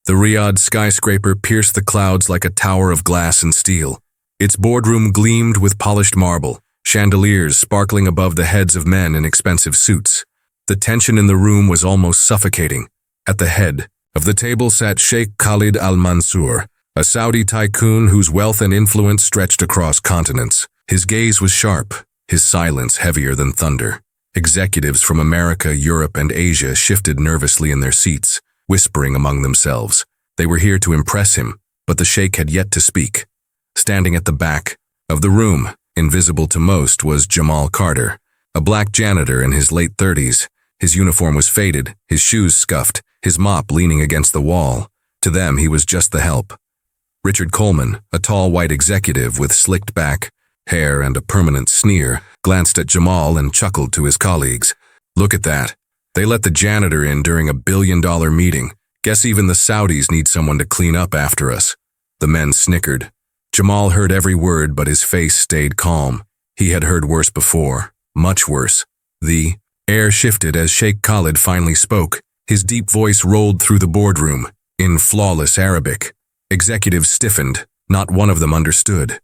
The Riyadh skyscraper pierced the clouds like a tower of glass and steel. Its boardroom gleamed with polished marble, chandeliers sparkling above the heads of men in expensive suits. The tension in the room was almost suffocating. At the head of the table sat Sheikh Khalid Al Mansour, a Saudi tycoon whose wealth and influence stretched across continents. His gaze was sharp, his silence heavier than thunder. Executives from America, Europe, and Asia shifted nervously in their seats, whispering among themselves. They were here to impress him, but the sheikh had yet to speak. Standing at the back of the room, invisible to most, was Jamal Carter, a black janitor in his late 30s. His uniform was faded, his shoes scuffed, his mop leaning against the wall. To them, he was just the help. Richard Coleman, a tall white executive with slicked back hair and a permanent sneer, glanced at Jamal and chuckled to his colleagues. Look at that. They let the janitor in during a billion-dollar meeting. Guess even the Saudis need someone to clean up after us. The men snickered. Jamal heard every word, but his face stayed calm. He had heard worse before, much worse. The air shifted as Sheikh Khalid finally spoke. His deep voice rolled through the boardroom, in flawless Arabic. Executives stiffened. Not one of them understood.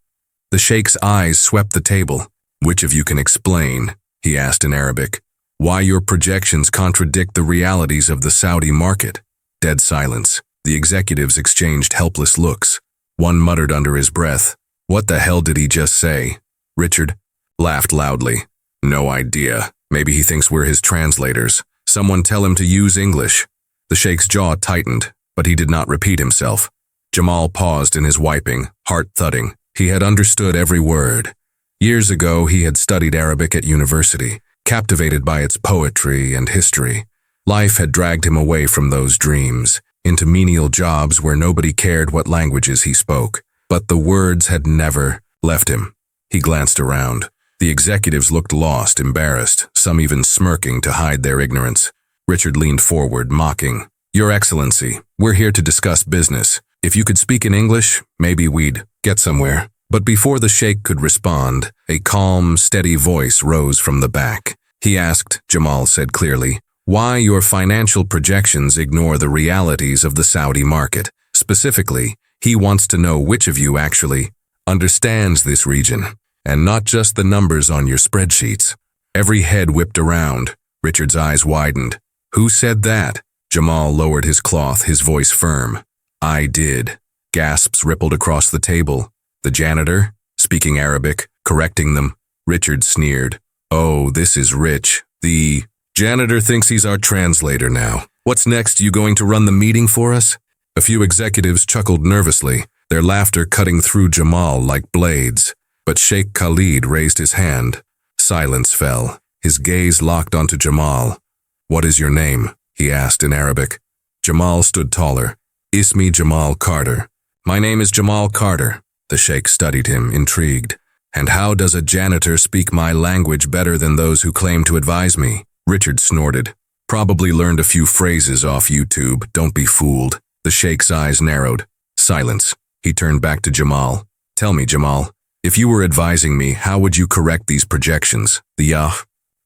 The sheikh's eyes swept the table. Which of you can explain, he asked in Arabic, why your projections contradict the realities of the Saudi market? Dead silence. The executives exchanged helpless looks. One muttered under his breath, "What the hell did he just say?" Richard laughed loudly. "No idea. Maybe he thinks we're his translators. Someone tell him to use English." The sheikh's jaw tightened, but he did not repeat himself. Jamal paused in his wiping, heart thudding. He had understood every word. Years ago, he had studied Arabic at university, captivated by its poetry and history. Life had dragged him away from those dreams, into menial jobs where nobody cared what languages he spoke. But the words had never left him. He glanced around. The executives looked lost, embarrassed, some even smirking to hide their ignorance. Richard leaned forward, mocking. "Your Excellency, we're here to discuss business. If you could speak in English, maybe we'd get somewhere." But before the sheikh could respond, a calm, steady voice rose from the back. He asked, Jamal said clearly, why your financial projections ignore the realities of the Saudi market. Specifically, he wants to know which of you actually understands this region, and not just the numbers on your spreadsheets. Every head whipped around. Richard's eyes widened. Who said that? Jamal lowered his cloth, his voice firm. I did. Gasps rippled across the table. The janitor, speaking Arabic, correcting them. Richard sneered. Oh, this is rich. The janitor thinks he's our translator now. What's next? You going to run the meeting for us? A few executives chuckled nervously, their laughter cutting through Jamal like blades. But Sheikh Khalid raised his hand. Silence fell. His gaze locked onto Jamal. What is your name? He asked in Arabic. Jamal stood taller. Ismi Jamal Carter. My name is Jamal Carter. The sheikh studied him, intrigued. And how does a janitor speak my language better than those who claim to advise me? Richard snorted. Probably learned a few phrases off YouTube. Don't be fooled. The sheikh's eyes narrowed. Silence. He turned back to Jamal. Tell me, Jamal, if you were advising me, how would you correct these projections? The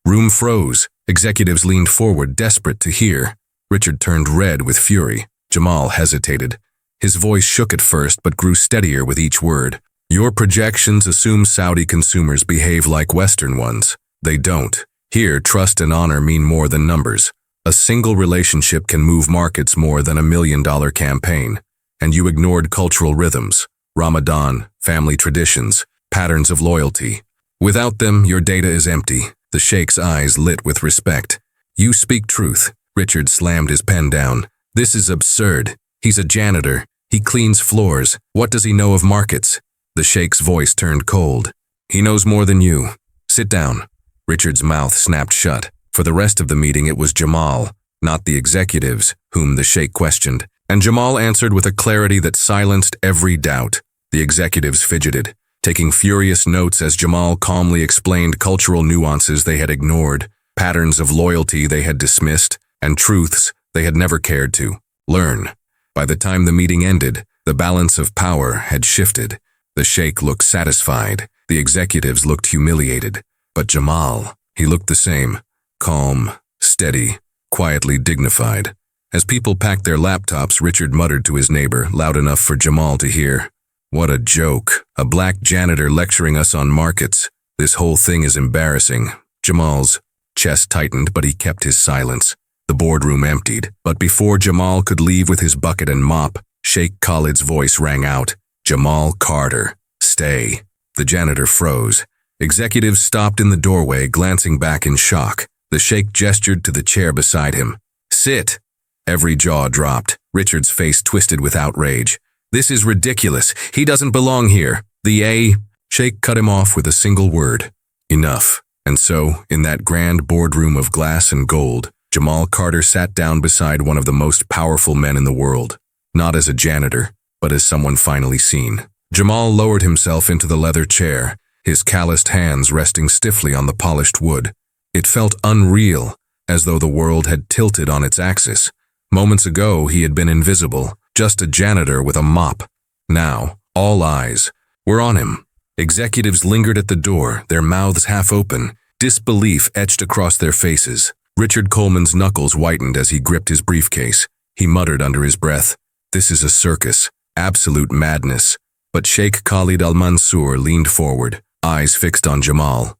room froze. Executives leaned forward, desperate to hear. Richard turned red with fury. Jamal hesitated. His voice shook at first, but grew steadier with each word. Your projections assume Saudi consumers behave like Western ones. They don't. Here, trust and honor mean more than numbers. A single relationship can move markets more than $1 million campaign. And you ignored cultural rhythms, Ramadan, family traditions, patterns of loyalty. Without them, your data is empty. The sheikh's eyes lit with respect. You speak truth. Richard slammed his pen down. This is absurd. He's a janitor. He cleans floors. What does he know of markets? The sheikh's voice turned cold. He knows more than you. Sit down. Richard's mouth snapped shut. For the rest of the meeting, it was Jamal, not the executives, whom the sheikh questioned. And Jamal answered with a clarity that silenced every doubt. The executives fidgeted, taking furious notes as Jamal calmly explained cultural nuances they had ignored, patterns of loyalty they had dismissed, and truths they had never cared to learn. By the time the meeting ended, the balance of power had shifted. The sheikh looked satisfied. The executives looked humiliated. But Jamal, he looked the same, calm, steady, quietly dignified. As people packed their laptops, Richard muttered to his neighbor, loud enough for Jamal to hear. What a joke. A black janitor lecturing us on markets. This whole thing is embarrassing. Jamal's chest tightened, but he kept his silence. The boardroom emptied, but before Jamal could leave with his bucket and mop, Sheikh Khalid's voice rang out. Jamal Carter, stay. The janitor froze. Executives stopped in the doorway, glancing back in shock. The sheikh gestured to the chair beside him. Sit. Every jaw dropped. Richard's face twisted with outrage. This is ridiculous. He doesn't belong here. The sheikh cut him off with a single word. Enough. And so, in that grand boardroom of glass and gold, Jamal Carter sat down beside one of the most powerful men in the world. Not as a janitor, but as someone finally seen. Jamal lowered himself into the leather chair, his calloused hands resting stiffly on the polished wood. It felt unreal, as though the world had tilted on its axis. Moments ago, he had been invisible, just a janitor with a mop. Now, all eyes were on him. Executives lingered at the door, their mouths half open, disbelief etched across their faces. Richard Coleman's knuckles whitened as he gripped his briefcase. He muttered under his breath, "This is a circus, absolute madness." But Sheikh Khalid al-Mansour leaned forward, eyes fixed on Jamal.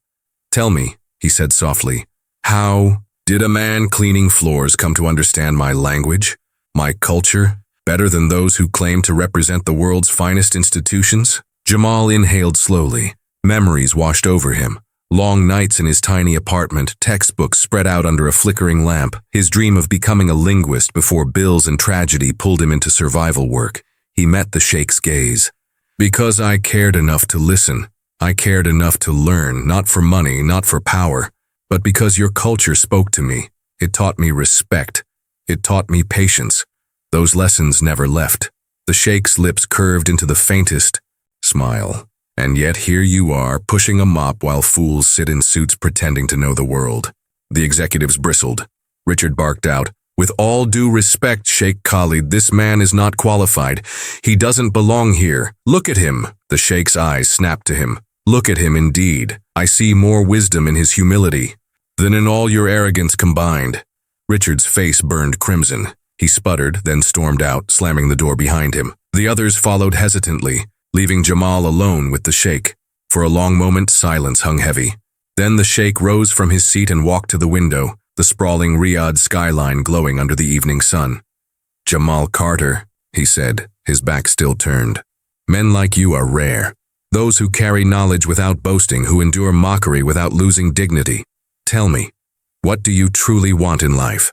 "Tell me," he said softly, "how did a man cleaning floors come to understand my language, my culture, better than those who claim to represent the world's finest institutions?" Jamal inhaled slowly. Memories washed over him. Long nights in his tiny apartment, textbooks spread out under a flickering lamp, his dream of becoming a linguist before bills and tragedy pulled him into survival work. He met the sheikh's gaze. "Because I cared enough to listen. I cared enough to learn, not for money, not for power, but because your culture spoke to me. It taught me respect. It taught me patience. Those lessons never left." The sheikh's lips curved into the faintest smile. "And yet here you are, pushing a mop while fools sit in suits pretending to know the world." The executives bristled. Richard barked out, "With all due respect, Sheikh Khalid, this man is not qualified. He doesn't belong here. Look at him." The sheikh's eyes snapped to him. "Look at him indeed. I see more wisdom in his humility than in all your arrogance combined." Richard's face burned crimson. He sputtered, then stormed out, slamming the door behind him. The others followed hesitantly, leaving Jamal alone with the sheikh. For a long moment, silence hung heavy. Then the sheikh rose from his seat and walked to the window, the sprawling Riyadh skyline glowing under the evening sun. "Jamal Carter," he said, his back still turned. "Men like you are rare. Those who carry knowledge without boasting, who endure mockery without losing dignity. Tell me, what do you truly want in life?"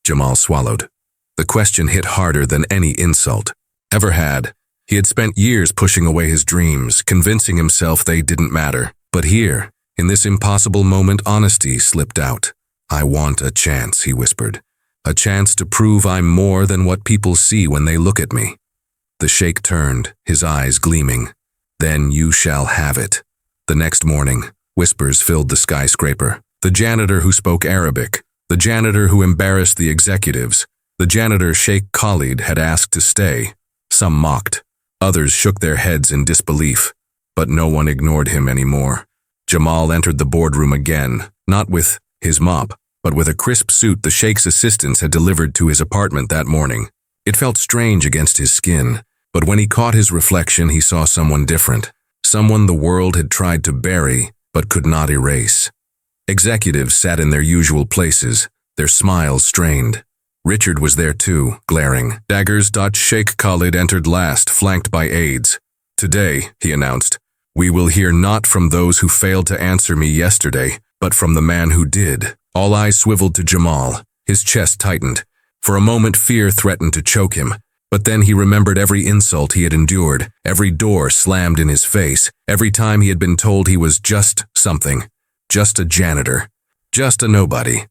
Jamal swallowed. The question hit harder than any insult ever had. He had spent years pushing away his dreams, convincing himself they didn't matter. But here, in this impossible moment, honesty slipped out. "I want a chance," he whispered. "A chance to prove I'm more than what people see when they look at me." The sheikh turned, his eyes gleaming. "Then you shall have it." The next morning, whispers filled the skyscraper. The janitor who spoke Arabic, the janitor who embarrassed the executives, the janitor Sheikh Khalid had asked to stay. Some mocked. Others shook their heads in disbelief, but no one ignored him anymore. Jamal entered the boardroom again, not with his mop, but with a crisp suit the sheikh's assistants had delivered to his apartment that morning. It felt strange against his skin, but when he caught his reflection, he saw someone different, someone the world had tried to bury, but could not erase. Executives sat in their usual places, their smiles strained. Richard was there too, glaring. Daggers. Sheikh Khalid entered last, flanked by aides. "Today," he announced, "we will hear not from those who failed to answer me yesterday, but from the man who did." All eyes swiveled to Jamal. His chest tightened. For a moment, fear threatened to choke him. But then he remembered every insult he had endured, every door slammed in his face, every time he had been told he was just something, just a janitor, just a nobody.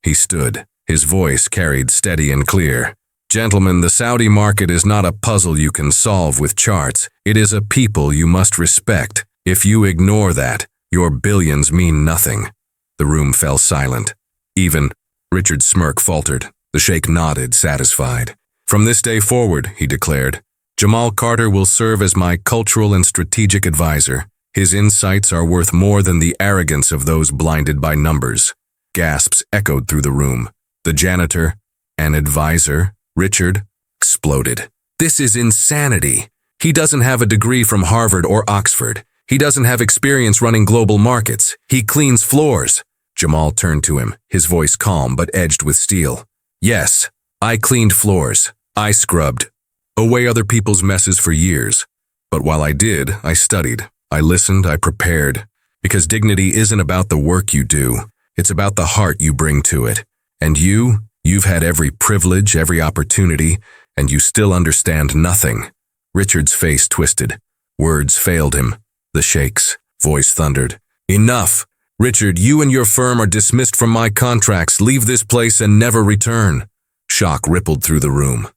He stood. His voice carried steady and clear. "Gentlemen, the Saudi market is not a puzzle you can solve with charts. It is a people you must respect. If you ignore that, your billions mean nothing." The room fell silent. "Even," Richard's smirk faltered. The sheikh nodded, satisfied. "From this day forward," he declared, "Jamal Carter will serve as my cultural and strategic advisor. His insights are worth more than the arrogance of those blinded by numbers." Gasps echoed through the room. The janitor, An advisor? Richard exploded. This is insanity. He doesn't have a degree from Harvard or Oxford. He doesn't have experience running global markets. He cleans floors. Jamal turned to him, his voice calm but edged with steel. Yes, I cleaned floors. I scrubbed away other people's messes for years. But while I did, I studied. I listened, I prepared. Because dignity isn't about the work you do. It's about the heart you bring to it. And you've had every privilege, every opportunity, and you still understand nothing. Richard's face twisted. Words failed him. The Sheikh's voice thundered. Enough! Richard, you and your firm are dismissed from my contracts. Leave this place and never return. Shock rippled through the room.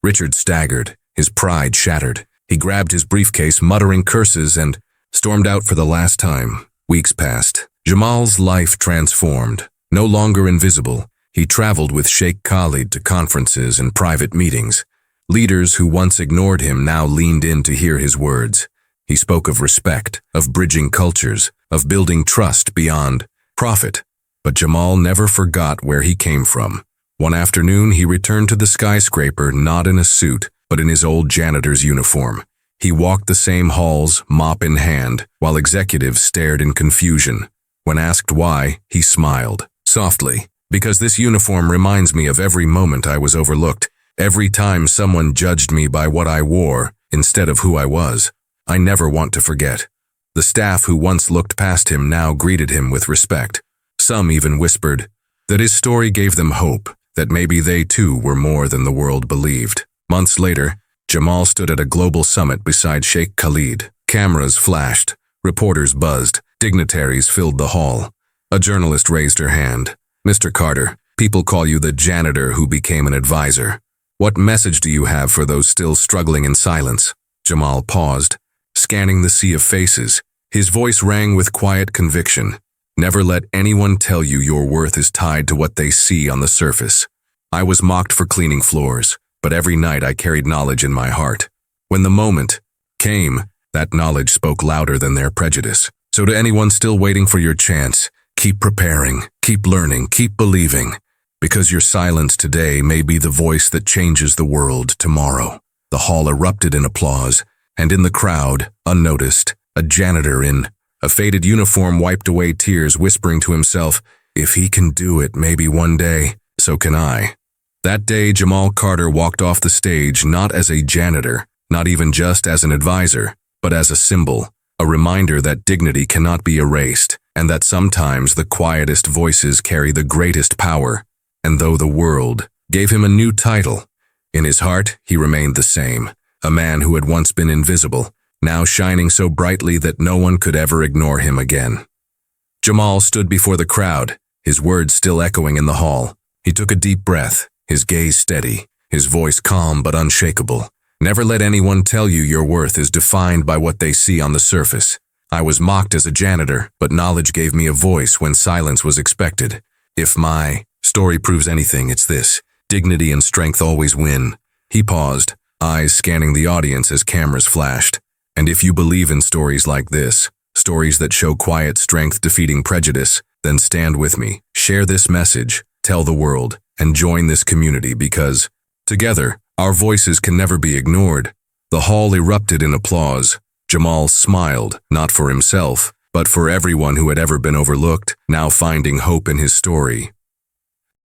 Richard staggered, his pride shattered. He grabbed his briefcase, muttering curses, and stormed out for the last time. Weeks passed. Jamal's life transformed. No longer invisible, he traveled with Sheikh Khalid to conferences and private meetings. Leaders who once ignored him now leaned in to hear his words. He spoke of respect, of bridging cultures, of building trust beyond profit. But Jamal never forgot where he came from. One afternoon, he returned to the skyscraper not in a suit, but in his old janitor's uniform. He walked the same halls, mop in hand, while executives stared in confusion. When asked why, he smiled, softly, because this uniform reminds me of every moment I was overlooked, every time someone judged me by what I wore instead of who I was. I never want to forget. The staff who once looked past him now greeted him with respect. Some even whispered that his story gave them hope, that maybe they too were more than the world believed. Months later, Jamal stood at a global summit beside Sheikh Khalid. Cameras flashed, reporters buzzed, dignitaries filled the hall. A journalist raised her hand. Mr. Carter, people call you the janitor who became an advisor. What message do you have for those still struggling in silence? Jamal paused, scanning the sea of faces. His voice rang with quiet conviction. Never let anyone tell you your worth is tied to what they see on the surface. I was mocked for cleaning floors, but every night I carried knowledge in my heart. When the moment came, that knowledge spoke louder than their prejudice. So to anyone still waiting for your chance, keep preparing, keep learning, keep believing, because your silence today may be the voice that changes the world tomorrow. The hall erupted in applause, and in the crowd, unnoticed, a janitor in a faded uniform wiped away tears, whispering to himself, if he can do it, maybe one day, so can I. That day, Jamal Carter walked off the stage not as a janitor, not even just as an advisor, but as a symbol, a reminder that dignity cannot be erased, and that sometimes the quietest voices carry the greatest power. And though the world gave him a new title, in his heart he remained the same, a man who had once been invisible, now shining so brightly that no one could ever ignore him again. Jamal stood before the crowd, his words still echoing in the hall. He took a deep breath, his gaze steady, his voice calm but unshakable. Never let anyone tell you your worth is defined by what they see on the surface. I was mocked as a janitor, but knowledge gave me a voice when silence was expected. If my story proves anything, it's this: dignity and strength always win. He paused, eyes scanning the audience as cameras flashed. And if you believe in stories like this, stories that show quiet strength defeating prejudice, then stand with me. Share this message, tell the world, and join this community because, together, our voices can never be ignored. The hall erupted in applause. Jamal smiled, not for himself, but for everyone who had ever been overlooked, now finding hope in his story.